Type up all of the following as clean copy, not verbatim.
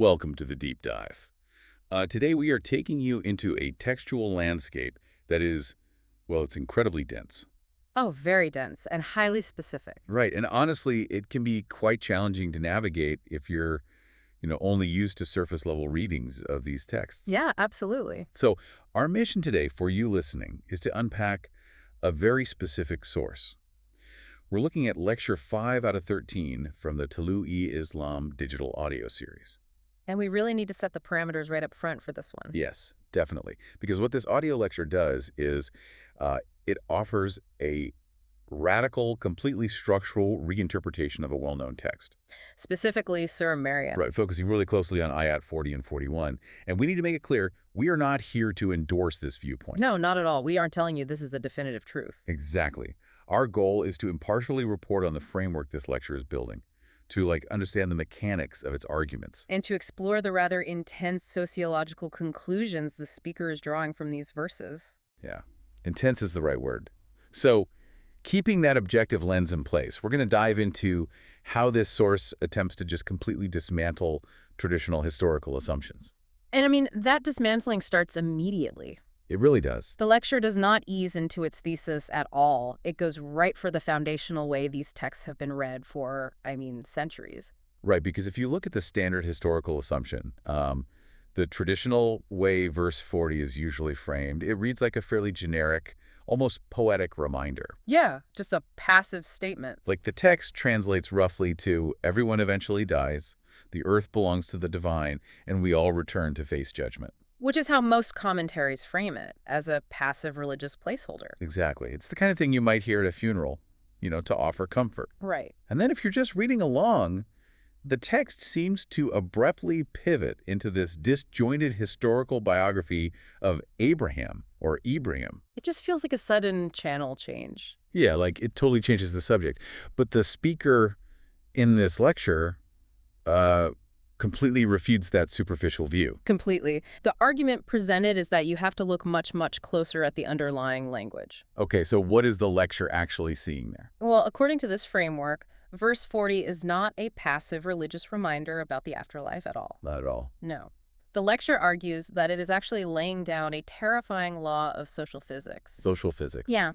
Welcome to the Deep Dive. Today we are taking you into a textual landscape that is, well, it's incredibly dense. Oh, very dense and highly specific. Right, and honestly, it can be quite challenging to navigate if you're, only used to surface-level readings of these texts. Yeah, absolutely. So our mission today for you listening is to unpack a very specific source. We're looking at Lecture 5 out of 13 from the Tulu-e-Islam digital audio series. And we really need to set the parameters right up front for this one. Yes, definitely. Because what this audio lecture does is it offers a radical, completely structural reinterpretation of a well-known text. Specifically, Surah Maryam. Right, focusing really closely on Ayat 40 and 41. And we need to make it clear, we are not here to endorse this viewpoint. No, not at all. We aren't telling you this is the definitive truth. Exactly. Our goal is to impartially report on the framework this lecture is building, to understand the mechanics of its arguments. And to explore the rather intense sociological conclusions the speaker is drawing from these verses. Yeah, intense is the right word. So, keeping that objective lens in place, we're going to dive into how this source attempts to just completely dismantle traditional historical assumptions. And I mean, that dismantling starts immediately. It really does. The lecture does not ease into its thesis at all. It goes right for the foundational way these texts have been read for, centuries. Right, because if you look at the standard historical assumption, the traditional way verse 40 is usually framed, it reads like a fairly generic, almost poetic reminder. Yeah, just a passive statement. Like the text translates roughly to, everyone eventually dies, the earth belongs to the divine, and we all return to face judgment. Which is how most commentaries frame it, as a passive religious placeholder. Exactly. It's the kind of thing you might hear at a funeral, to offer comfort. Right. And then if you're just reading along, the text seems to abruptly pivot into this disjointed historical biography of Abraham, or Ibrahim. It just feels like a sudden channel change. Yeah, like it totally changes the subject. But the speaker in this lecture completely refutes that superficial view. Completely. The argument presented is that you have to look much, much closer at the underlying language. Okay, so what is the lecture actually seeing there? Well, according to this framework, verse 40 is not a passive religious reminder about the afterlife at all. Not at all. No. The lecture argues that it is actually laying down a terrifying law of social physics. Social physics. Yeah.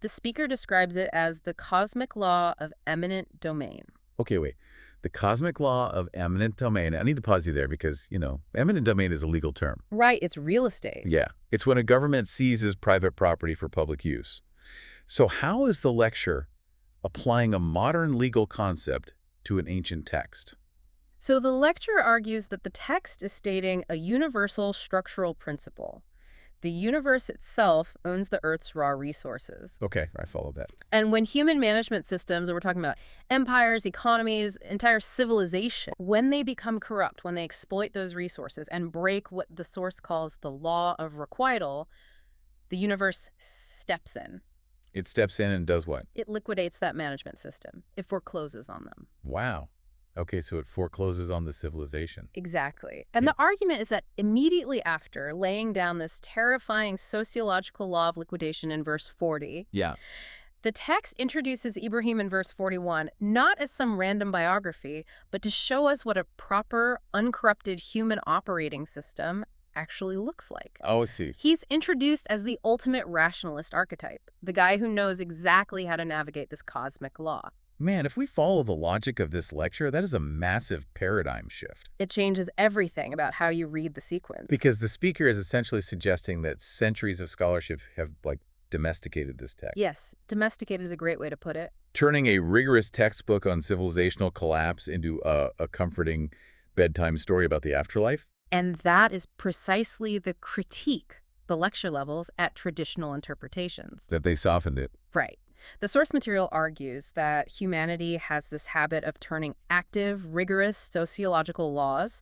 The speaker describes it as the cosmic law of eminent domain. Okay, wait. The cosmic law of eminent domain. I need to pause you there because, eminent domain is a legal term. Right, it's real estate. Yeah. It's when a government seizes private property for public use. So how is the lecture applying a modern legal concept to an ancient text? So the lecture argues that the text is stating a universal structural principle. The universe itself owns the Earth's raw resources. Okay, I follow that. And when human management systems, and we're talking about empires, economies, entire civilization, when they become corrupt, when they exploit those resources and break what the source calls the law of requital, the universe steps in. It steps in and does what? It liquidates that management system. It forecloses on them. Wow. Okay, so it forecloses on the civilization. Exactly. And the argument is that immediately after laying down this terrifying sociological law of liquidation in verse 40, Yeah. the text introduces Ibrahim in verse 41 not as some random biography, but to show us what a proper, uncorrupted human operating system actually looks like. Oh, I see. He's introduced as the ultimate rationalist archetype, the guy who knows exactly how to navigate this cosmic law. Man, if we follow the logic of this lecture, that is a massive paradigm shift. It changes everything about how you read the sequence. Because the speaker is essentially suggesting that centuries of scholarship have, domesticated this text. Yes, domesticated is a great way to put it. Turning a rigorous textbook on civilizational collapse into a comforting bedtime story about the afterlife. And that is precisely the critique the lecture levels at traditional interpretations. That they softened it. Right. The source material argues that humanity has this habit of turning active, rigorous sociological laws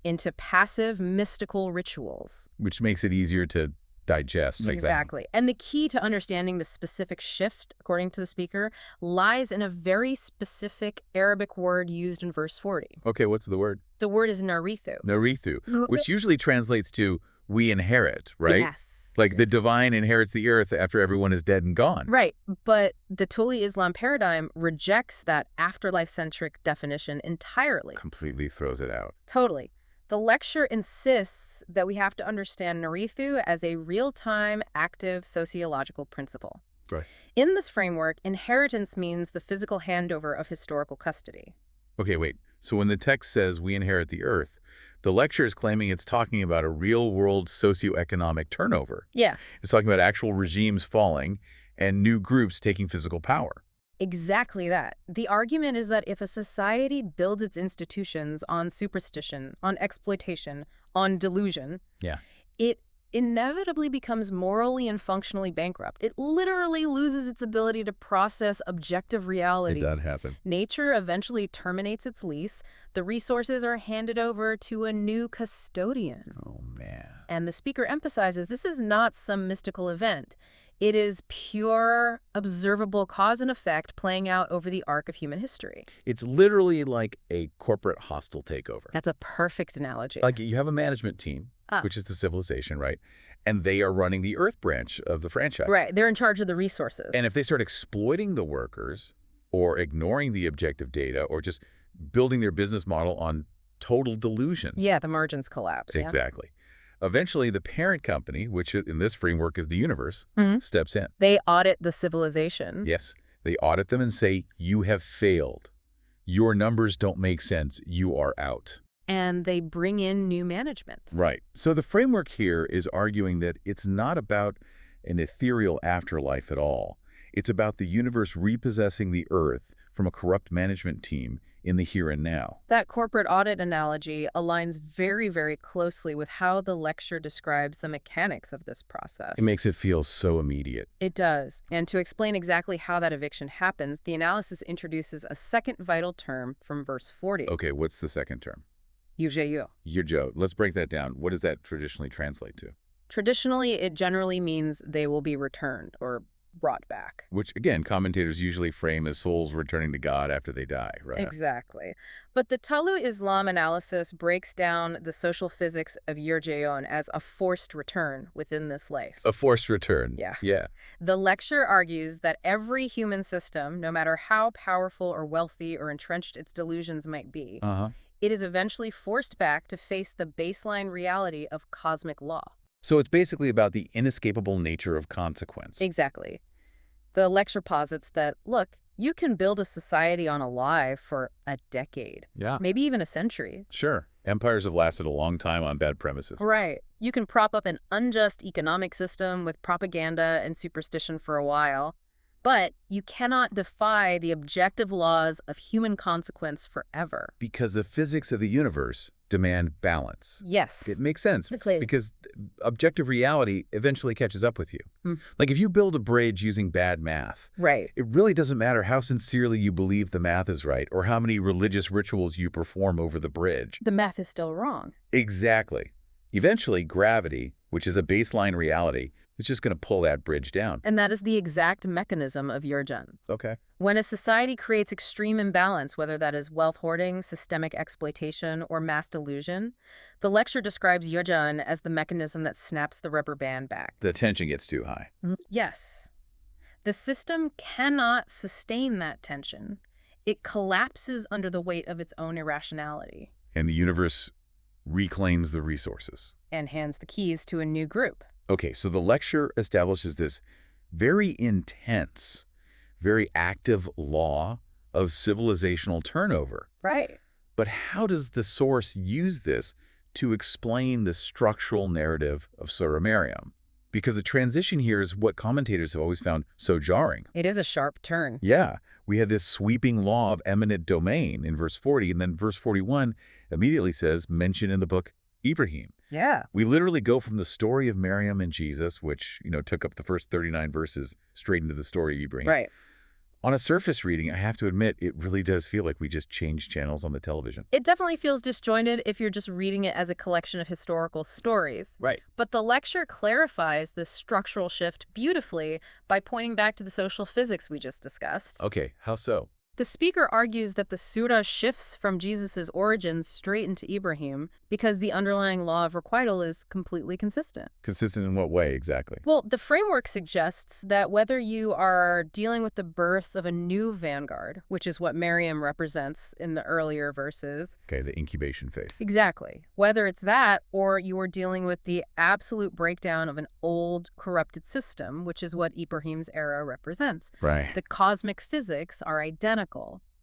into passive, mystical rituals. Which makes it easier to digest. Exactly. And the key to understanding the specific shift, according to the speaker, lies in a very specific Arabic word used in verse 40. Okay, what's the word? The word is narithu. Narithu, which usually translates to we inherit, right? Yes. Like the divine inherits the earth after everyone is dead and gone. Right. But the Tuli-Islam paradigm rejects that afterlife-centric definition entirely. Completely throws it out. Totally. The lecture insists that we have to understand Narithu as a real-time, active sociological principle. Right. In this framework, inheritance means the physical handover of historical custody. Okay, wait. So when the text says we inherit the earth, the lecture is claiming it's talking about a real-world socioeconomic turnover. Yes. It's talking about actual regimes falling and new groups taking physical power. Exactly that. The argument is that if a society builds its institutions on superstition, on exploitation, on delusion, Yeah. it inevitably becomes morally and functionally bankrupt. It literally loses its ability to process objective reality. It does happen. Nature eventually terminates its lease. The resources are handed over to a new custodian. Oh, man. And the speaker emphasizes this is not some mystical event. It is pure, observable cause and effect playing out over the arc of human history. It's literally like a corporate hostile takeover. That's a perfect analogy. Like you have a management team, which is the civilization, right? And they are running the earth branch of the franchise. Right. They're in charge of the resources. And if they start exploiting the workers or ignoring the objective data or just building their business model on total delusions. Yeah, the margins collapse. Exactly. Eventually, the parent company, which in this framework is the universe, steps in. They audit the civilization. Yes. They audit them and say, you have failed. Your numbers don't make sense. You are out. And they bring in new management. Right. So the framework here is arguing that it's not about an ethereal afterlife at all. It's about the universe repossessing the earth from a corrupt management team in the here and now. That corporate audit analogy aligns very, very closely with how the lecture describes the mechanics of this process. It makes it feel so immediate. It does. And to explain exactly how that eviction happens, the analysis introduces a second vital term from verse 40. Okay, what's the second term? Yujeyu. Yurjo. Let's break that down. What does that traditionally translate to? Traditionally, it generally means they will be returned or brought back. Which, again, commentators usually frame as souls returning to God after they die, right? Exactly. But the Talu Islam analysis breaks down the social physics of Yurjeyon as a forced return within this life. A forced return. Yeah. Yeah. The lecture argues that every human system, no matter how powerful or wealthy or entrenched its delusions might be, it is eventually forced back to face the baseline reality of cosmic law. So it's basically about the inescapable nature of consequence. Exactly. The lecture posits that, look, you can build a society on a lie for a decade. Yeah. Maybe even a century. Sure. Empires have lasted a long time on bad premises. Right. You can prop up an unjust economic system with propaganda and superstition for a while, but you cannot defy the objective laws of human consequence forever. Because the physics of the universe demand balance. Yes. It makes sense Exactly. because objective reality eventually catches up with you. Like if you build a bridge using bad math, Right. it really doesn't matter how sincerely you believe the math is right or how many religious rituals you perform over the bridge. The math is still wrong. Exactly. Eventually, gravity, which is a baseline reality, is just going to pull that bridge down. And that is the exact mechanism of Yurjan. Okay. When a society creates extreme imbalance, whether that is wealth hoarding, systemic exploitation, or mass delusion, the lecture describes Yurjan as the mechanism that snaps the rubber band back. The tension gets too high. Yes. The system cannot sustain that tension. It collapses under the weight of its own irrationality. And the universe reclaims the resources. And hands the keys to a new group. Okay, so the lecture establishes this very intense, very active law of civilizational turnover. Right. But how does the source use this to explain the structural narrative of Surah Maryam? Because the transition here is what commentators have always found so jarring. It is a sharp turn. Yeah, we had this sweeping law of eminent domain in verse 40, and then verse 41 immediately says, mention in the book Ibrahim. Yeah. We literally go from the story of Maryam and Jesus, which, took up the first 39 verses, straight into the story of Ibrahim. Right. On a surface reading, I have to admit, it really does feel like we just changed channels on the television. It definitely feels disjointed if you're just reading it as a collection of historical stories. Right. But the lecture clarifies this structural shift beautifully by pointing back to the social physics we just discussed. Okay, how so? The speaker argues that the surah shifts from Jesus' origins straight into Ibrahim because the underlying law of requital is completely consistent. Consistent in what way, exactly? Well, the framework suggests that whether you are dealing with the birth of a new vanguard, which is what Maryam represents in the earlier verses. Okay, the incubation phase. Exactly. Whether it's that or you are dealing with the absolute breakdown of an old, corrupted system, which is what Ibrahim's era represents. Right. The cosmic physics are identical.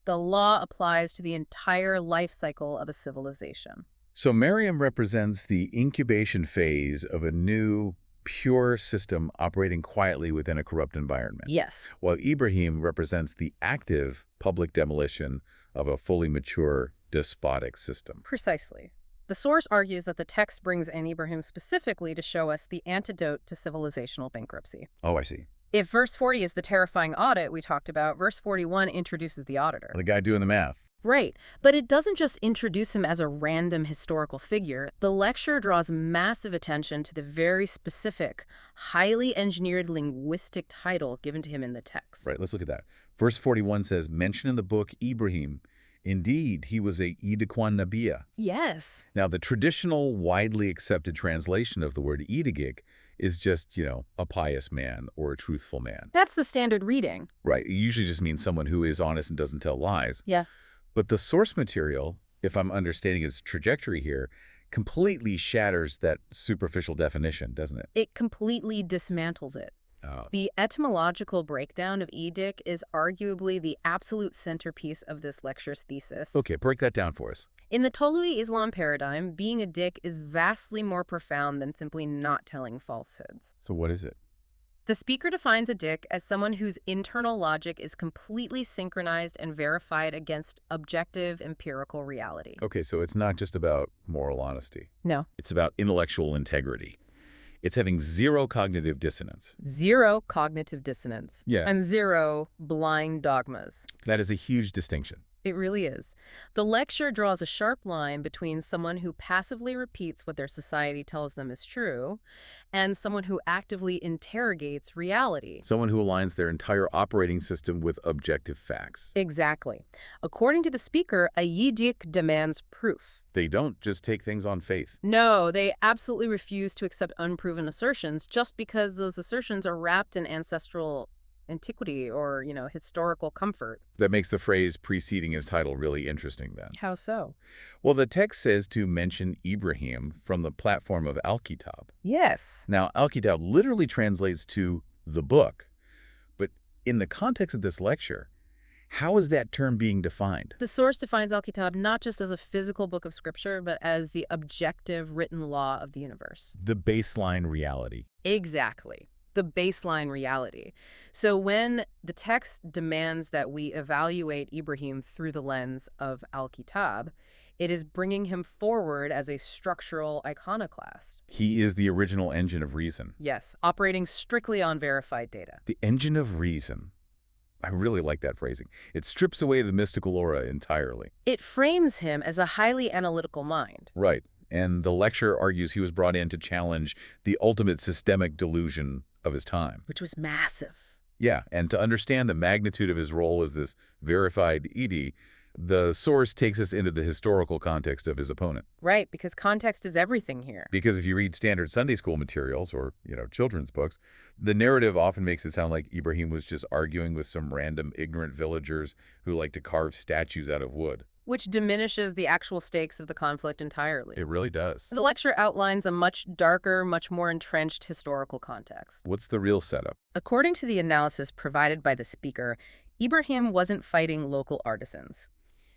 The law applies to the entire life cycle of a civilization. So Maryam represents the incubation phase of a new, pure system operating quietly within a corrupt environment. Yes. While Ibrahim represents the active public demolition of a fully mature, despotic system. Precisely. The source argues that the text brings in Ibrahim specifically to show us the antidote to civilizational bankruptcy. Oh, I see. If verse 40 is the terrifying audit we talked about, verse 41 introduces the auditor. The guy doing the math. Right. But it doesn't just introduce him as a random historical figure. The lecture draws massive attention to the very specific, highly engineered linguistic title given to him in the text. Right, let's look at that. Verse 41 says, mention in the book Ibrahim. Indeed, he was a Siddiq and Nabi. Yes. Now, the traditional, widely accepted translation of the word Siddiq is just, a pious man or a truthful man. That's the standard reading. Right. It usually just means someone who is honest and doesn't tell lies. Yeah. But the source material, if I'm understanding its trajectory here, completely shatters that superficial definition, doesn't it? It completely dismantles it. Oh. The etymological breakdown of edict is arguably the absolute centerpiece of this lecture's thesis. Okay, break that down for us. In the Tolu'i Islam paradigm, being a dick is vastly more profound than simply not telling falsehoods. So what is it? The speaker defines a dick as someone whose internal logic is completely synchronized and verified against objective empirical reality. Okay, so it's not just about moral honesty. No. It's about intellectual integrity. It's having zero cognitive dissonance. Zero cognitive dissonance. Yeah. And zero blind dogmas. That is a huge distinction. It really is. The lecture draws a sharp line between someone who passively repeats what their society tells them is true and someone who actively interrogates reality. Someone who aligns their entire operating system with objective facts. Exactly. According to the speaker, a Yidik demands proof. They don't just take things on faith. No, they absolutely refuse to accept unproven assertions just because those assertions are wrapped in ancestral antiquity or, historical comfort. That makes the phrase preceding his title really interesting then. How so? Well, the text says to mention Ibrahim from the platform of Al-Kitab. Yes. Now, Al-Kitab literally translates to the book. But in the context of this lecture, how is that term being defined? The source defines Al-Kitab not just as a physical book of scripture, but as the objective written law of the universe. The baseline reality. Exactly. The baseline reality. So when the text demands that we evaluate Ibrahim through the lens of Al-Kitab, it is bringing him forward as a structural iconoclast. He is the original engine of reason. Yes, operating strictly on verified data. The engine of reason. I really like that phrasing. It strips away the mystical aura entirely. It frames him as a highly analytical mind. Right. And the lecture argues he was brought in to challenge the ultimate systemic delusion of his time. Which was massive. Yeah, and to understand the magnitude of his role as this verified Edie, the source takes us into the historical context of his opponent. Right, because context is everything here. Because if you read standard Sunday school materials or, children's books, the narrative often makes it sound like Ibrahim was just arguing with some random ignorant villagers who like to carve statues out of wood. Which diminishes the actual stakes of the conflict entirely. It really does. The lecture outlines a much darker, much more entrenched historical context. What's the real setup? According to the analysis provided by the speaker, Ibrahim wasn't fighting local artisans.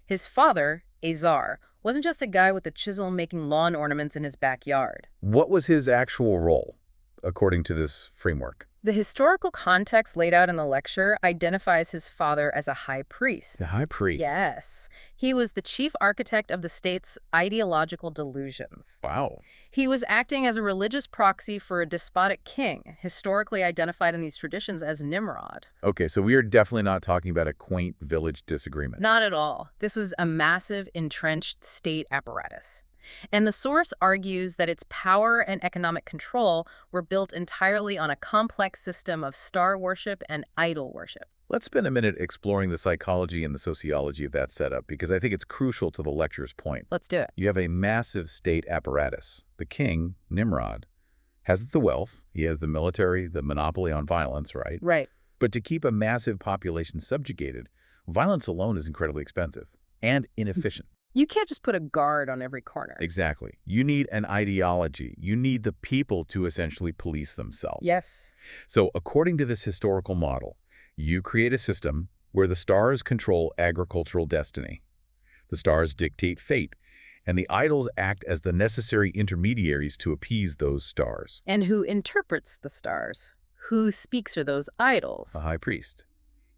His father, Azar, wasn't just a guy with a chisel making lawn ornaments in his backyard. What was his actual role, according to this framework? The historical context laid out in the lecture identifies his father as a high priest. The high priest? Yes. He was the chief architect of the state's ideological delusions. Wow. He was acting as a religious proxy for a despotic king, historically identified in these traditions as Nimrod. Okay, so we are definitely not talking about a quaint village disagreement. Not at all. This was a massive, entrenched state apparatus. And the source argues that its power and economic control were built entirely on a complex system of star worship and idol worship. Let's spend a minute exploring the psychology and the sociology of that setup, because I think it's crucial to the lecture's point. Let's do it. You have a massive state apparatus. The king, Nimrod, has the wealth, he has the military, the monopoly on violence, right? Right. But to keep a massive population subjugated, violence alone is incredibly expensive and inefficient. You can't just put a guard on every corner. Exactly. You need an ideology. You need the people to essentially police themselves. Yes. So according to this historical model, you create a system where the stars control agricultural destiny. The stars dictate fate, and the idols act as the necessary intermediaries to appease those stars. And who interprets the stars? Who speaks for those idols? The high priest.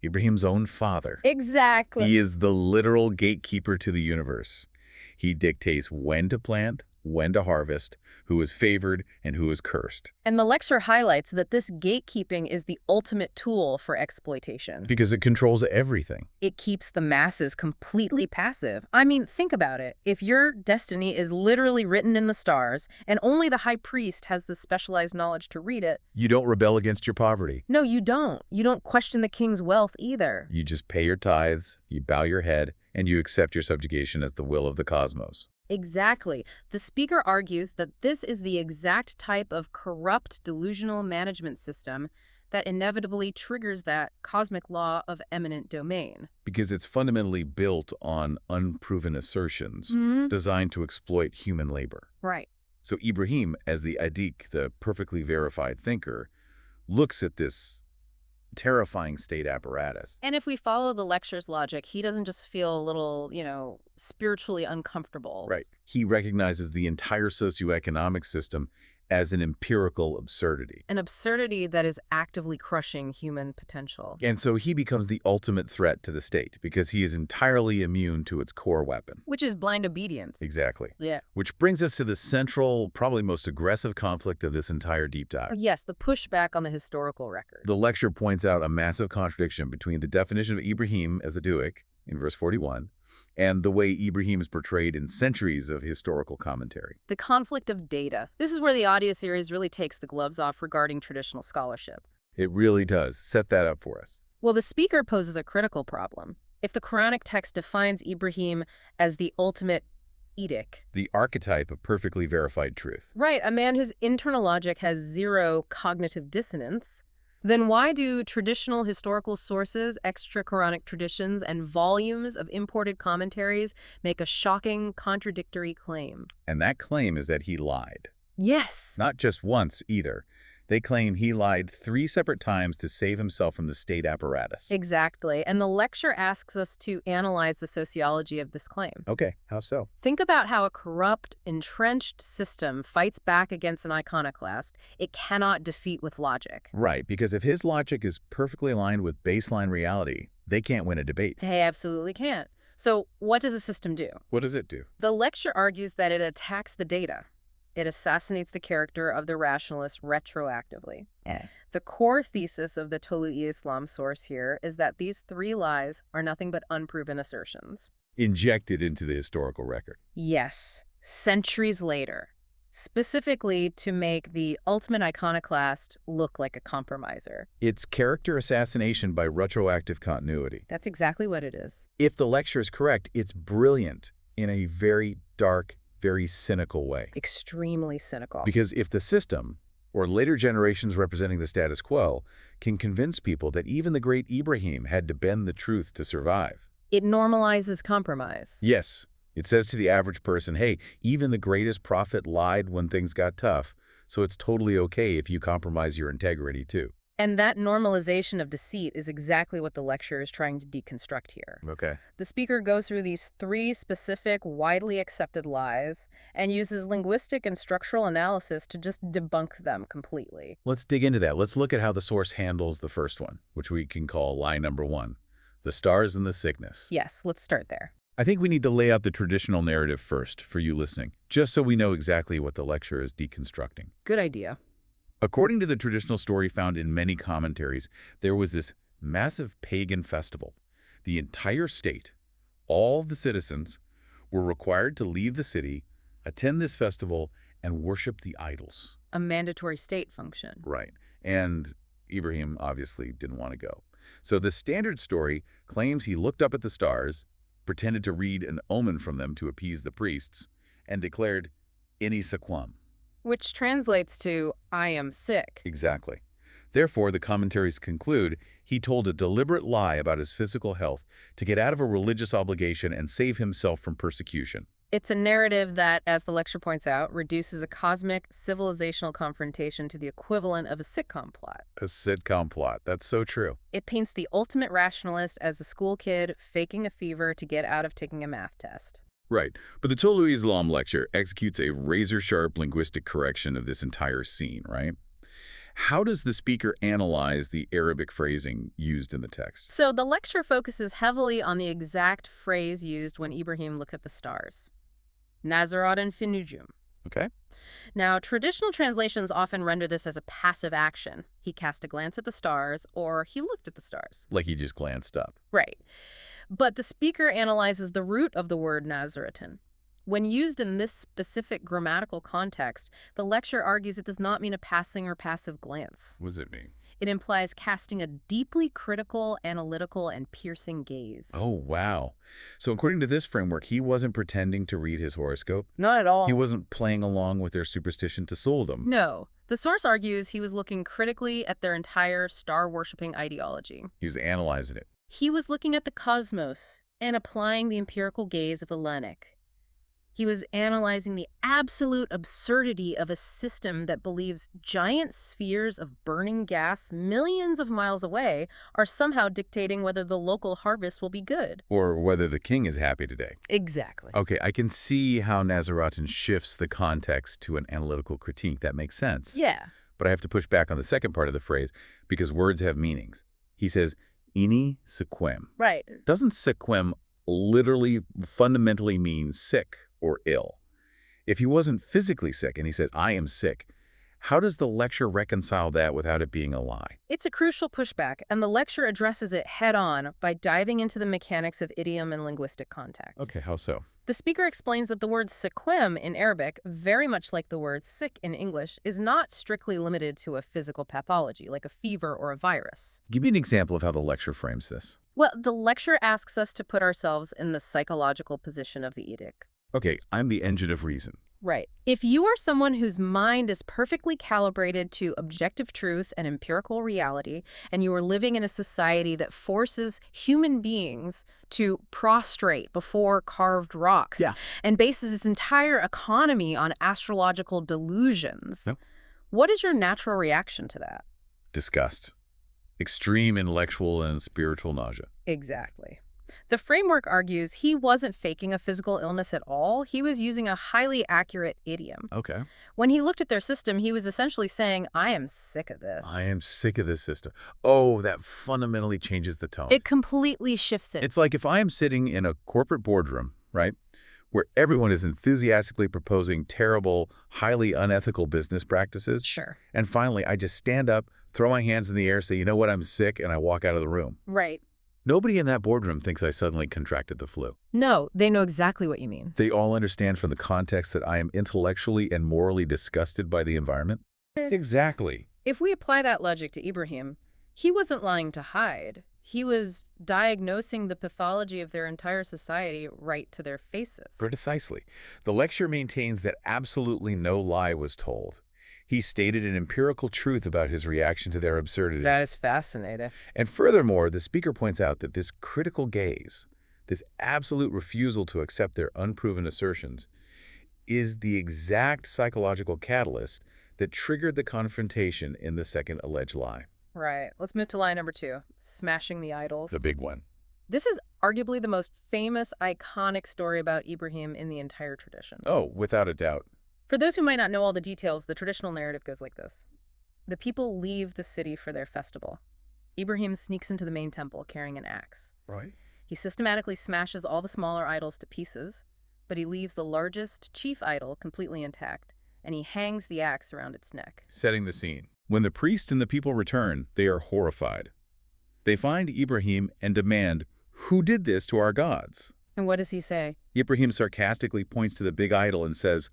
Ibrahim's own father. Exactly. He is the literal gatekeeper to the universe. He dictates when to plant, when to harvest, who is favored, and who is cursed. And the lecture highlights that this gatekeeping is the ultimate tool for exploitation. Because it controls everything. It keeps the masses completely passive. I mean, think about it. If your destiny is literally written in the stars, and only the high priest has the specialized knowledge to read it... You don't rebel against your poverty. No, you don't. You don't question the king's wealth either. You just pay your tithes, you bow your head, and you accept your subjugation as the will of the cosmos. Exactly. The speaker argues that this is the exact type of corrupt, delusional management system that inevitably triggers that cosmic law of eminent domain. Because it's fundamentally built on unproven assertions designed to exploit human labor. Right. So Ibrahim, as the Adiq, the perfectly verified thinker, looks at this terrifying state apparatus. And if we follow the lecture's logic, he doesn't just feel a little, spiritually uncomfortable. Right. He recognizes the entire socioeconomic system as an empirical absurdity. An absurdity that is actively crushing human potential. And so he becomes the ultimate threat to the state because he is entirely immune to its core weapon. Which is blind obedience. Exactly. Yeah. Which brings us to the central, probably most aggressive conflict of this entire deep dive. Yes, the pushback on the historical record. The lecture points out a massive contradiction between the definition of Ibrahim as a duic in verse 41 and the way Ibrahim is portrayed in centuries of historical commentary. The conflict of data. This is where the audio series really takes the gloves off regarding traditional scholarship. It really does. Set that up for us. Well, the speaker poses a critical problem. If the Quranic text defines Ibrahim as the ultimate edict, the archetype of perfectly verified truth. Right, a man whose internal logic has zero cognitive dissonance, then why do traditional historical sources, extra-Quranic traditions, and volumes of imported commentaries make a shocking, contradictory claim? And that claim is that he lied. Yes. Not just once, either. They claim he lied 3 separate times to save himself from the state apparatus. Exactly. And the lecture asks us to analyze the sociology of this claim. Okay, how so? Think about how a corrupt, entrenched system fights back against an iconoclast. It cannot deceit with logic. Right, because if his logic is perfectly aligned with baseline reality, they can't win a debate. They absolutely can't. So what does a system do? What does it do? The lecture argues that it attacks the data. It assassinates the character of the rationalist retroactively. The core thesis of the Tolu'i Islam source here is that these 3 lies are nothing but unproven assertions. Injected into the historical record. Yes, centuries later, specifically to make the ultimate iconoclast look like a compromiser. It's character assassination by retroactive continuity. That's exactly what it is. If the lecture is correct, it's brilliant in a very dark, very cynical way. Extremely cynical. Because if the system, or later generations representing the status quo, can convince people that even the great Ibrahim had to bend the truth to survive. It normalizes compromise. Yes. It says to the average person, hey, even the greatest prophet lied when things got tough, so it's totally okay if you compromise your integrity too. And that normalization of deceit is exactly what the lecture is trying to deconstruct here. Okay. The speaker goes through these 3 specific, widely accepted lies and uses linguistic and structural analysis to just debunk them completely. Let's dig into that. Let's look at how the source handles the first one, which we can call lie number 1, the stars and the sickness. Yes, let's start there. I think we need to lay out the traditional narrative first for you listening, just so we know exactly what the lecture is deconstructing. Good idea. According to the traditional story found in many commentaries, there was this massive pagan festival. The entire state, all the citizens, were required to leave the city, attend this festival, and worship the idols. A mandatory state function. Right. And Ibrahim obviously didn't want to go. So the standard story claims he looked up at the stars, pretended to read an omen from them to appease the priests, and declared, "Ini sequam." Which translates to, I am sick. Exactly. Therefore, the commentaries conclude he told a deliberate lie about his physical health to get out of a religious obligation and save himself from persecution. It's a narrative that, as the lecture points out, reduces a cosmic, civilisational confrontation to the equivalent of a sitcom plot. A sitcom plot. That's so true. It paints the ultimate rationalist as a school kid faking a fever to get out of taking a math test. Right. But the Tolu Islam lecture executes a razor-sharp linguistic correction of this entire scene, right? How does the speaker analyze the Arabic phrasing used in the text? So the lecture focuses heavily on the exact phrase used when Ibrahim looked at the stars. Nazaratan fi nujum. Okay. Now, traditional translations often render this as a passive action. He cast a glance at the stars, or he looked at the stars. Like he just glanced up. Right. But the speaker analyzes the root of the word Nazaratan. When used in this specific grammatical context, the lecture argues it does not mean a passing or passive glance. What does it mean? It implies casting a deeply critical, analytical, and piercing gaze. Oh, wow. So according to this framework, he wasn't pretending to read his horoscope? Not at all. He wasn't playing along with their superstition to fool them? No. The source argues he was looking critically at their entire star-worshipping ideology. He was analyzing it. He was looking at the cosmos and applying the empirical gaze of Allama G.A. He was analyzing the absolute absurdity of a system that believes giant spheres of burning gas millions of miles away are somehow dictating whether the local harvest will be good. Or whether the king is happy today. Exactly. Okay, I can see how Nazaratan shifts the context to an analytical critique. That makes sense. Yeah. But I have to push back on the second part of the phrase because words have meanings. He says, "Ini sequem." Right. Doesn't sequem literally fundamentally mean sick or ill? If he wasn't physically sick and he said, "I am sick," how does the lecture reconcile that without it being a lie? It's a crucial pushback, and the lecture addresses it head-on by diving into the mechanics of idiom and linguistic context. Okay, how so? The speaker explains that the word sequem in Arabic, very much like the word sick in English, is not strictly limited to a physical pathology, like a fever or a virus. Give me an example of how the lecture frames this. Well, the lecture asks us to put ourselves in the psychological position of the edict. Okay, I'm the engine of reason. Right. If you are someone whose mind is perfectly calibrated to objective truth and empirical reality, and you are living in a society that forces human beings to prostrate before carved rocks and bases its entire economy on astrological delusions, what is your natural reaction to that? Disgust. Extreme intellectual and spiritual nausea. Exactly. The framework argues he wasn't faking a physical illness at all. He was using a highly accurate idiom. Okay. When he looked at their system, he was essentially saying, I am sick of this. I am sick of this system. Oh, that fundamentally changes the tone. It completely shifts it. It's like if I am sitting in a corporate boardroom, right, where everyone is enthusiastically proposing terrible, highly unethical business practices. Sure. And finally, I just stand up, throw my hands in the air, say, you know what, I'm sick, and I walk out of the room. Right. Nobody in that boardroom thinks I suddenly contracted the flu. No, they know exactly what you mean. They all understand from the context that I am intellectually and morally disgusted by the environment. Exactly. If we apply that logic to Ibrahim, he wasn't lying to hide. He was diagnosing the pathology of their entire society right to their faces. Precisely. The lecture maintains that absolutely no lie was told. He stated an empirical truth about his reaction to their absurdity. That is fascinating. And furthermore, the speaker points out that this critical gaze, this absolute refusal to accept their unproven assertions, is the exact psychological catalyst that triggered the confrontation in the second alleged lie. Right. Let's move to lie number 2, smashing the idols. The big one. This is arguably the most famous, iconic story about Ibrahim in the entire tradition. Oh, without a doubt. For those who might not know all the details, the traditional narrative goes like this. The people leave the city for their festival. Ibrahim sneaks into the main temple carrying an axe. Right. He systematically smashes all the smaller idols to pieces, but he leaves the largest chief idol completely intact, and he hangs the axe around its neck. Setting the scene. When the priest and the people return, they are horrified. They find Ibrahim and demand, "Who did this to our gods?" And what does he say? Ibrahim sarcastically points to the big idol and says,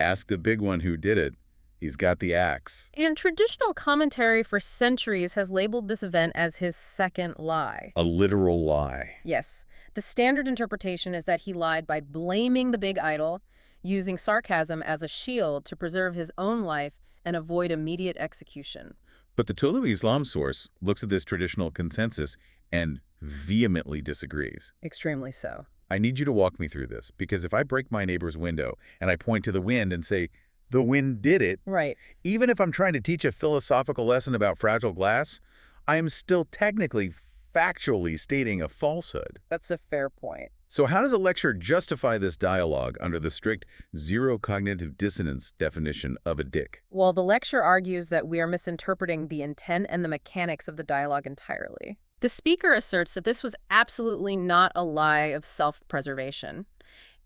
"Ask the big one who did it. He's got the axe. And traditional commentary for centuries has labeled this event as his second lie. A literal lie. Yes. The standard interpretation is that he lied by blaming the big idol, using sarcasm as a shield to preserve his own life and avoid immediate execution. But the Tolu Islam source looks at this traditional consensus and vehemently disagrees. Extremely so. I need you to walk me through this, because if I break my neighbor's window and I point to the wind and say, the wind did it, Right. even if I'm trying to teach a philosophical lesson about fragile glass, I am still technically, factually stating a falsehood. That's a fair point. So how does a lecture justify this dialogue under the strict zero cognitive dissonance definition of a dick? Well, the lecture argues that we are misinterpreting the intent and the mechanics of the dialogue entirely. The speaker asserts that this was absolutely not a lie of self-preservation.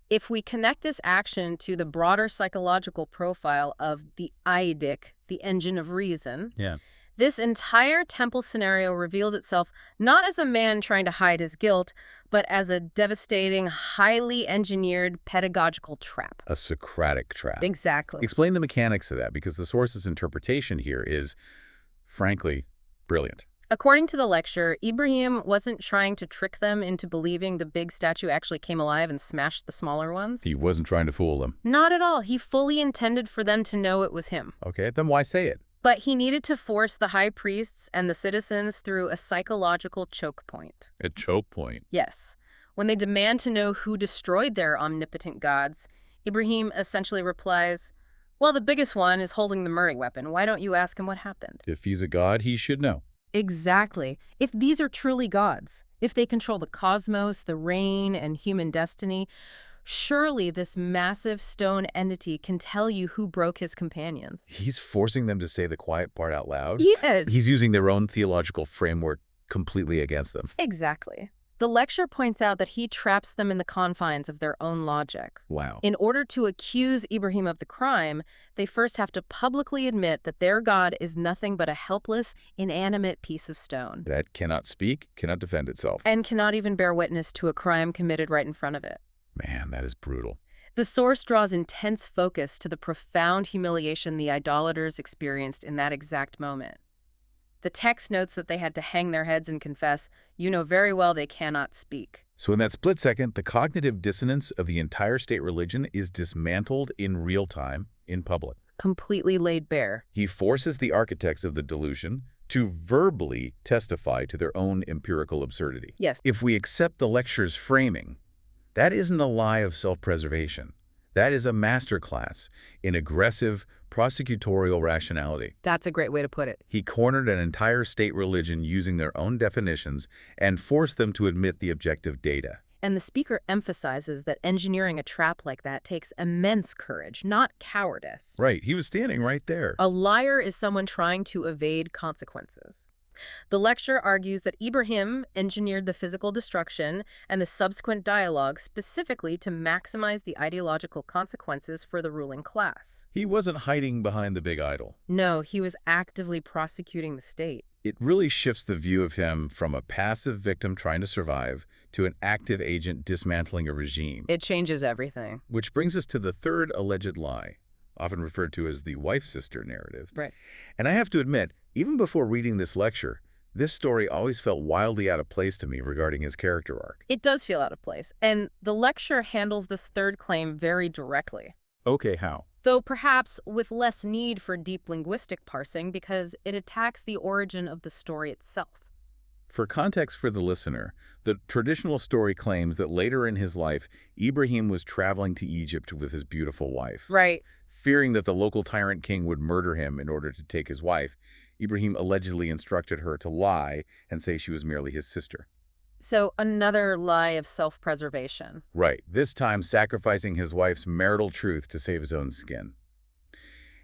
If we connect this action to the broader psychological profile of the Idic, the engine of reason, this entire temple scenario reveals itself not as a man trying to hide his guilt, but as a devastating, highly engineered pedagogical trap. A Socratic trap. Exactly. Explain the mechanics of that, because the source's interpretation here is, frankly, brilliant. According to the lecture, Ibrahim wasn't trying to trick them into believing the big statue actually came alive and smashed the smaller ones. He wasn't trying to fool them. Not at all. He fully intended for them to know it was him. Okay, then why say it? But he needed to force the high priests and the citizens through a psychological choke point. A choke point. Yes. When they demand to know who destroyed their omnipotent gods, Ibrahim essentially replies, well, the biggest one is holding the murder weapon. Why don't you ask him what happened? If he's a god, he should know. Exactly. If these are truly gods, if they control the cosmos, the rain, and human destiny, surely this massive stone entity can tell you who broke his companions. He's forcing them to say the quiet part out loud? Yes. He's using their own theological framework completely against them. Exactly. The lecture points out that he traps them in the confines of their own logic. Wow. In order to accuse Ibrahim of the crime, they first have to publicly admit that their god is nothing but a helpless, inanimate piece of stone. That cannot speak, cannot defend itself. And cannot even bear witness to a crime committed right in front of it. Man, that is brutal. The source draws intense focus to the profound humiliation the idolaters experienced in that exact moment. The text notes that they had to hang their heads and confess, you know very well they cannot speak. So in that split second, the cognitive dissonance of the entire state religion is dismantled in real time, in public. Completely laid bare. He forces the architects of the delusion to verbally testify to their own empirical absurdity. Yes. If we accept the lecture's framing, that isn't a lie of self-preservation. That is a masterclass in aggressive prosecutorial rationality. That's a great way to put it. He cornered an entire state religion using their own definitions and forced them to admit the objective data. And the speaker emphasizes that engineering a trap like that takes immense courage, not cowardice. Right, he was standing right there. A liar is someone trying to evade consequences. The lecture argues that Ibrahim engineered the physical destruction and the subsequent dialogue specifically to maximize the ideological consequences for the ruling class. He wasn't hiding behind the big idol. No, he was actively prosecuting the state. It really shifts the view of him from a passive victim trying to survive to an active agent dismantling a regime. It changes everything. Which brings us to the third alleged lie, often referred to as the wife-sister narrative. Right. And I have to admit, even before reading this lecture, this story always felt wildly out of place to me regarding his character arc. It does feel out of place, and the lecture handles this third claim very directly. Okay, how? Though perhaps with less need for deep linguistic parsing because it attacks the origin of the story itself. For context for the listener, the traditional story claims that later in his life, Ibrahim was traveling to Egypt with his beautiful wife. Right. Fearing that the local tyrant king would murder him in order to take his wife, Ibrahim allegedly instructed her to lie and say she was merely his sister. So another lie of self-preservation. Right, this time sacrificing his wife's marital truth to save his own skin.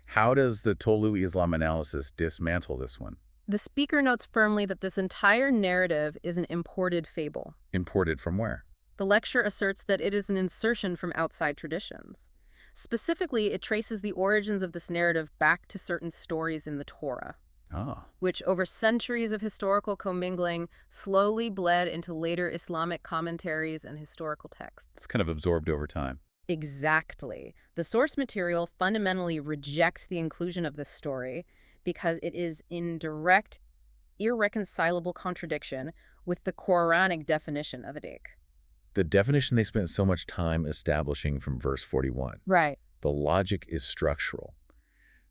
How does the Tolu Islam analysis dismantle this one? The speaker notes firmly that this entire narrative is an imported fable. Imported from where? The lecture asserts that it is an insertion from outside traditions. Specifically, it traces the origins of this narrative back to certain stories in the Torah. Which over centuries of historical commingling slowly bled into later Islamic commentaries and historical texts. It's kind of absorbed over time. Exactly. The source material fundamentally rejects the inclusion of this story because it is in direct, irreconcilable contradiction with the Quranic definition of a dick. The definition they spent so much time establishing from verse 41. Right. The logic is structural.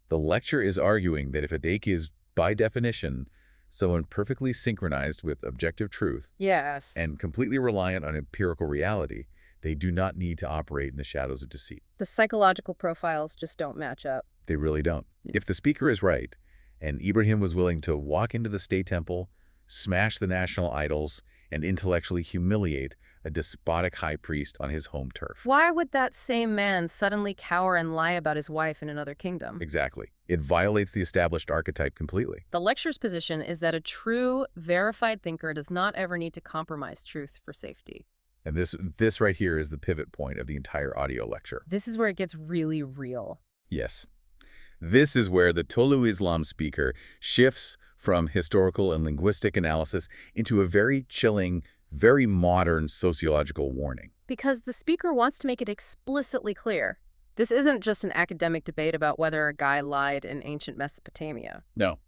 The lecture is arguing that if a dake is, by definition, someone perfectly synchronized with objective truth Yes. and completely reliant on empirical reality, they do not need to operate in the shadows of deceit. The psychological profiles just don't match up. They really don't. If the speaker is right, and Ibrahim was willing to walk into the state temple, smash the national idols, and intellectually humiliate a despotic high priest on his home turf. Why would that same man suddenly cower and lie about his wife in another kingdom? Exactly. It violates the established archetype completely. The lecture's position is that a true, verified thinker does not ever need to compromise truth for safety. And this right here is the pivot point of the entire audio lecture. This is where it gets really real. Yes. This is where the Tolu Islam speaker shifts from historical and linguistic analysis into a very chilling, very modern sociological warning. Because the speaker wants to make it explicitly clear. This isn't just an academic debate about whether a guy lied in ancient Mesopotamia. No.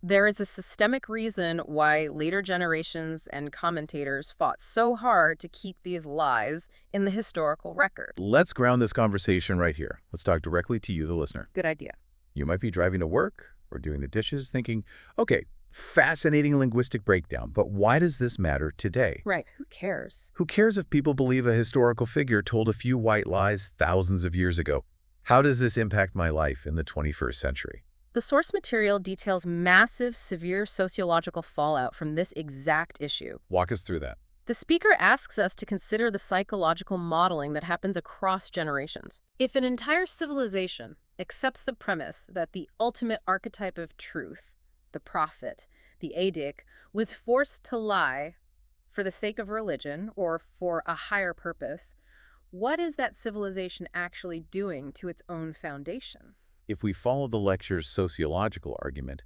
There is a systemic reason why later generations and commentators fought so hard to keep these lies in the historical record. Let's ground this conversation right here. Let's talk directly to you, the listener. Good idea. You might be driving to work or doing the dishes thinking, okay, fascinating linguistic breakdown, but why does this matter today? Right. Who cares? Who cares if people believe a historical figure told a few white lies thousands of years ago? How does this impact my life in the 21st century? The source material details massive, severe sociological fallout from this exact issue. Walk us through that. The speaker asks us to consider the psychological modeling that happens across generations. If an entire civilization accepts the premise that the ultimate archetype of truth, the prophet, the Adik, was forced to lie for the sake of religion or for a higher purpose, what is that civilization actually doing to its own foundation? If we follow the lecture's sociological argument,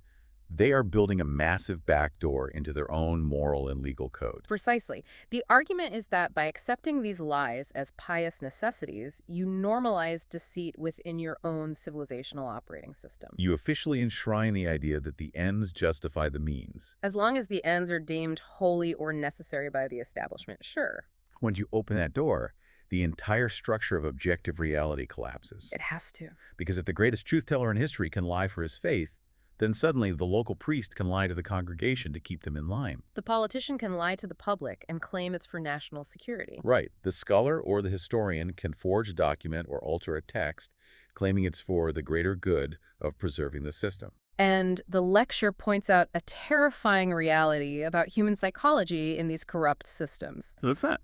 they are building a massive backdoor into their own moral and legal code. Precisely. The argument is that by accepting these lies as pious necessities, you normalize deceit within your own civilizational operating system. You officially enshrine the idea that the ends justify the means. As long as the ends are deemed holy or necessary by the establishment, sure. When you open that door, the entire structure of objective reality collapses. It has to. Because if the greatest truth teller in history can lie for his faith, then suddenly the local priest can lie to the congregation to keep them in line. The politician can lie to the public and claim it's for national security. Right. The scholar or the historian can forge a document or alter a text, claiming it's for the greater good of preserving the system. And the lecture points out a terrifying reality about human psychology in these corrupt systems. What's that?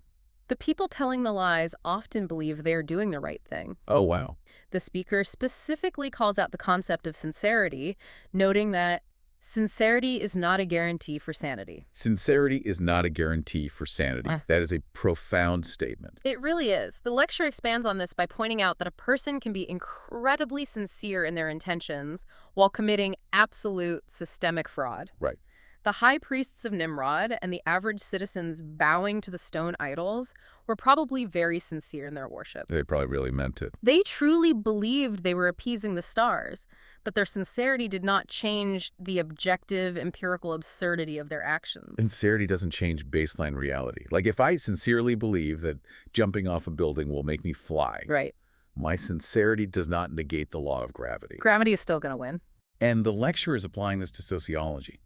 The people telling the lies often believe they're doing the right thing. Oh, wow. The speaker specifically calls out the concept of sincerity, noting that sincerity is not a guarantee for sanity. Sincerity is not a guarantee for sanity. That is a profound statement. It really is. The lecture expands on this by pointing out that a person can be incredibly sincere in their intentions while committing absolute systemic fraud. Right. The high priests of Nimrod and the average citizens bowing to the stone idols were probably very sincere in their worship. They probably really meant it. They truly believed they were appeasing the stars, but their sincerity did not change the objective, empirical absurdity of their actions. Sincerity doesn't change baseline reality. Like if I sincerely believe that jumping off a building will make me fly, Right. my sincerity does not negate the law of gravity. Gravity is still going to win. And the lecturer is applying this to sociology.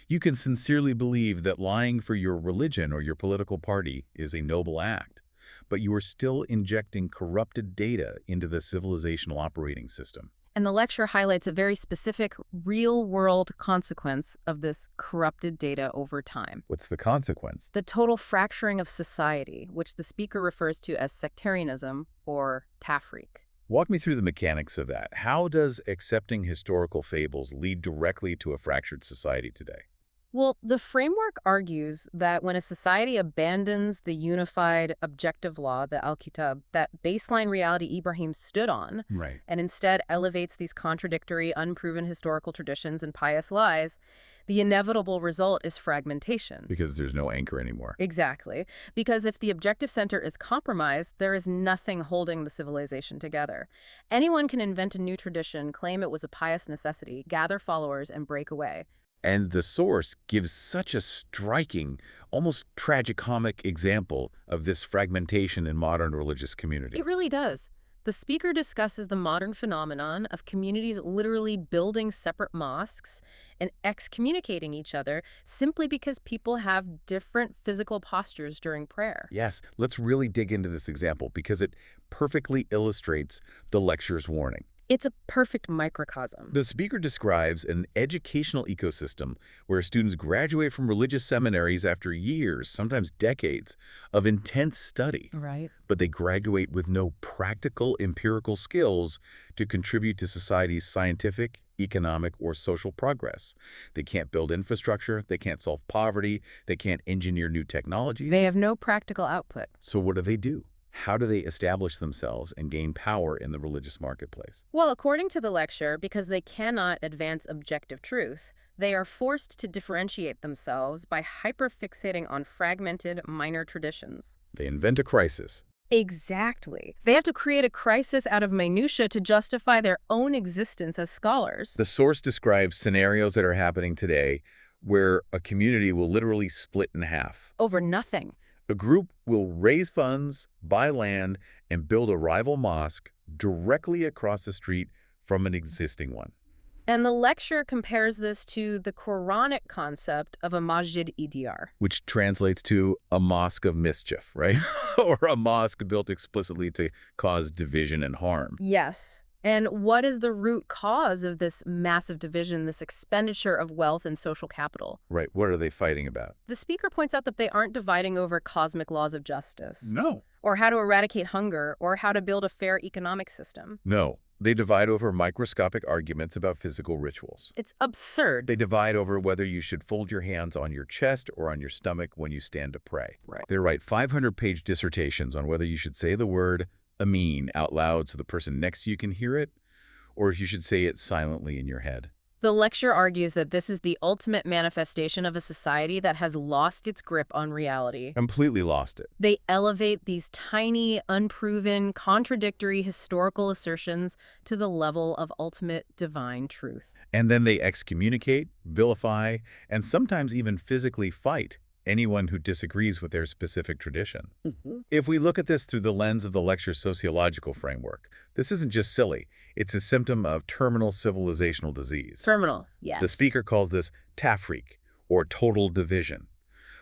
You can sincerely believe that lying for your religion or your political party is a noble act, but you are still injecting corrupted data into the civilizational operating system. And the lecture highlights a very specific real-world consequence of this corrupted data over time. What's the consequence? The total fracturing of society, which the speaker refers to as sectarianism or tafriq. Walk me through the mechanics of that. How does accepting historical fables lead directly to a fractured society today? Well, the framework argues that when a society abandons the unified objective law, the Al-Kitab, that baseline reality Ibrahim stood on, Right. and instead elevates these contradictory, unproven historical traditions and pious lies, the inevitable result is fragmentation. Because there's no anchor anymore. Exactly. Because if the objective center is compromised, there is nothing holding the civilization together. Anyone can invent a new tradition, claim it was a pious necessity, gather followers, and break away. And the source gives such a striking, almost tragicomic example of this fragmentation in modern religious communities. It really does. The speaker discusses the modern phenomenon of communities literally building separate mosques and excommunicating each other simply because people have different physical postures during prayer. Yes, let's really dig into this example because it perfectly illustrates the lecture's warning. It's a perfect microcosm. The speaker describes an educational ecosystem where students graduate from religious seminaries after years, sometimes decades, of intense study. Right. But they graduate with no practical, empirical skills to contribute to society's scientific, economic, or social progress. They can't build infrastructure, they can't solve poverty, they can't engineer new technologies. They have no practical output. So what do? How do they establish themselves and gain power in the religious marketplace? Well, according to the lecture, because they cannot advance objective truth, they are forced to differentiate themselves by hyperfixating on fragmented minor traditions. They invent a crisis. Exactly. They have to create a crisis out of minutia to justify their own existence as scholars. The source describes scenarios that are happening today where a community will literally split in half. Over nothing. A group will raise funds, buy land, and build a rival mosque directly across the street from an existing one. And the lecture compares this to the Quranic concept of a masjid idiyar. Which translates to a mosque of mischief, right? Or a mosque built explicitly to cause division and harm. Yes. And what is the root cause of this massive division, this expenditure of wealth and social capital? Right. What are they fighting about? The speaker points out that they aren't dividing over cosmic laws of justice. No. Or how to eradicate hunger, or how to build a fair economic system. No. They divide over microscopic arguments about physical rituals. It's absurd. They divide over whether you should fold your hands on your chest or on your stomach when you stand to pray. Right. They write 500-page dissertations on whether you should say the word Amin out loud so the person next to you can hear it, or if you should say it silently in your head. The lecture argues that this is the ultimate manifestation of a society that has lost its grip on reality. Completely lost it. They elevate these tiny, unproven, contradictory historical assertions to the level of ultimate divine truth. And then they excommunicate, vilify, and sometimes even physically fight anyone who disagrees with their specific tradition. If we look at this through the lens of the lecture's sociological framework, this isn't just silly. It's a symptom of terminal civilizational disease. Terminal, yes. The speaker calls this tafriq, or total division.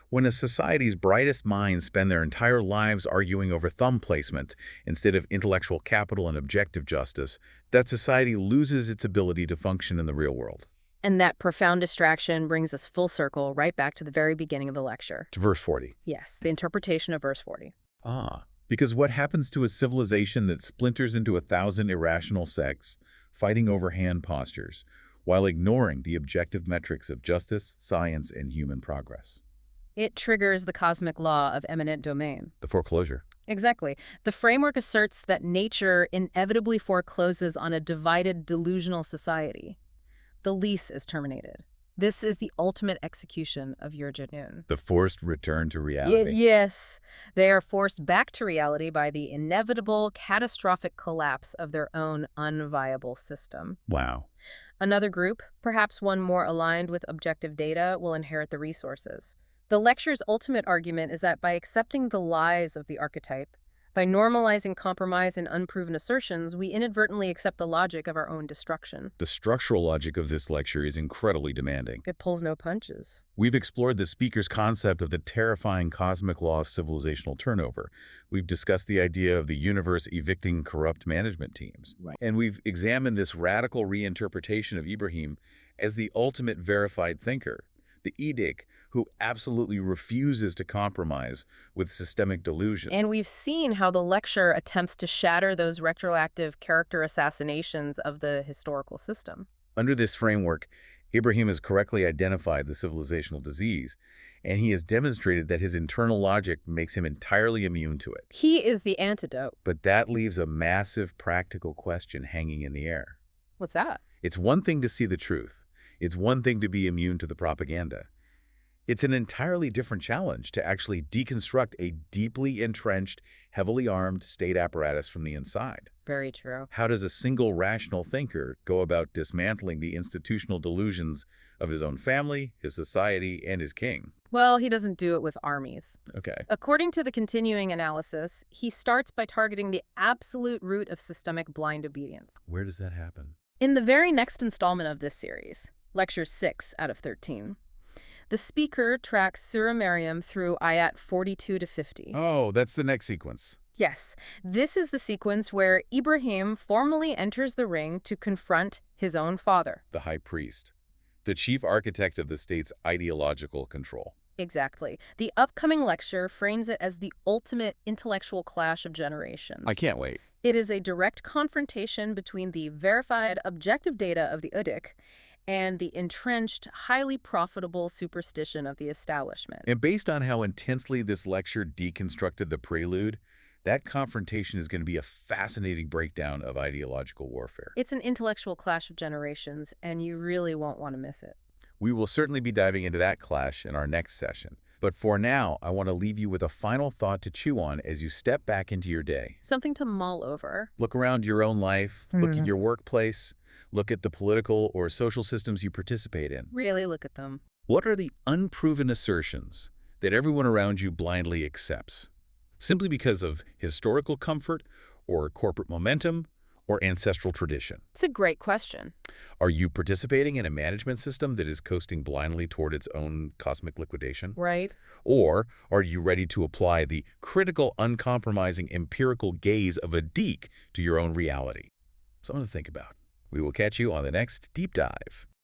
When a society's brightest minds spend their entire lives arguing over thumb placement instead of intellectual capital and objective justice, that society loses its ability to function in the real world. And that profound distraction brings us full circle right back to the very beginning of the lecture. To verse 40. Yes, the interpretation of verse 40. Because what happens to a civilization that splinters into 1,000 irrational sects, fighting over hand postures, while ignoring the objective metrics of justice, science, and human progress? It triggers the cosmic law of eminent domain. The foreclosure. Exactly. The framework asserts that nature inevitably forecloses on a divided, delusional society. The lease is terminated. This is the ultimate execution of your Junoon. The forced return to reality. Yes. They are forced back to reality by the inevitable, catastrophic collapse of their own unviable system. Wow. Another group, perhaps one more aligned with objective data, will inherit the resources. The lecture's ultimate argument is that by accepting the lies of the archetype, by normalizing compromise and unproven assertions, we inadvertently accept the logic of our own destruction. The structural logic of this lecture is incredibly demanding. It pulls no punches. We've explored the speaker's concept of the terrifying cosmic law of civilizational turnover. We've discussed the idea of the universe evicting corrupt management teams. Right. And we've examined this radical reinterpretation of Ibrahim as the ultimate verified thinker, the Siddiq, who absolutely refuses to compromise with systemic delusion. And we've seen how the lecture attempts to shatter those retroactive character assassinations of the historical system. Under this framework, Ibrahim has correctly identified the civilisational disease, and he has demonstrated that his internal logic makes him entirely immune to it. He is the antidote. But that leaves a massive practical question hanging in the air. What's that? It's one thing to see the truth. It's one thing to be immune to the propaganda. It's an entirely different challenge to actually deconstruct a deeply entrenched, heavily armed state apparatus from the inside. Very true. How does a single rational thinker go about dismantling the institutional delusions of his own family, his society, and his king? Well, he doesn't do it with armies. Okay. According to the continuing analysis, he starts by targeting the absolute root of systemic blind obedience. Where does that happen? In the very next installment of this series, Lecture 6 out of 13, the speaker tracks Surah Maryam through Ayat 42 to 50. Oh, that's the next sequence. Yes, this is the sequence where Ibrahim formally enters the ring to confront his own father. The high priest, the chief architect of the state's ideological control. Exactly. The upcoming lecture frames it as the ultimate intellectual clash of generations. I can't wait. It is a direct confrontation between the verified objective data of the Udik and the entrenched, highly profitable superstition of the establishment. And based on how intensely this lecture deconstructed the prelude, that confrontation is going to be a fascinating breakdown of ideological warfare. It's an intellectual clash of generations, and you really won't want to miss it. We will certainly be diving into that clash in our next session. But for now, I want to leave you with a final thought to chew on as you step back into your day. Something to mull over. Look around your own life, look at your workplace, look at the political or social systems you participate in. Really look at them. What are the unproven assertions that everyone around you blindly accepts, simply because of historical comfort or corporate momentum or ancestral tradition? It's a great question. Are you participating in a management system that is coasting blindly toward its own cosmic liquidation? Right. Or are you ready to apply the critical, uncompromising, empirical gaze of a deek to your own reality? Something to think about. We will catch you on the next Deep Dive.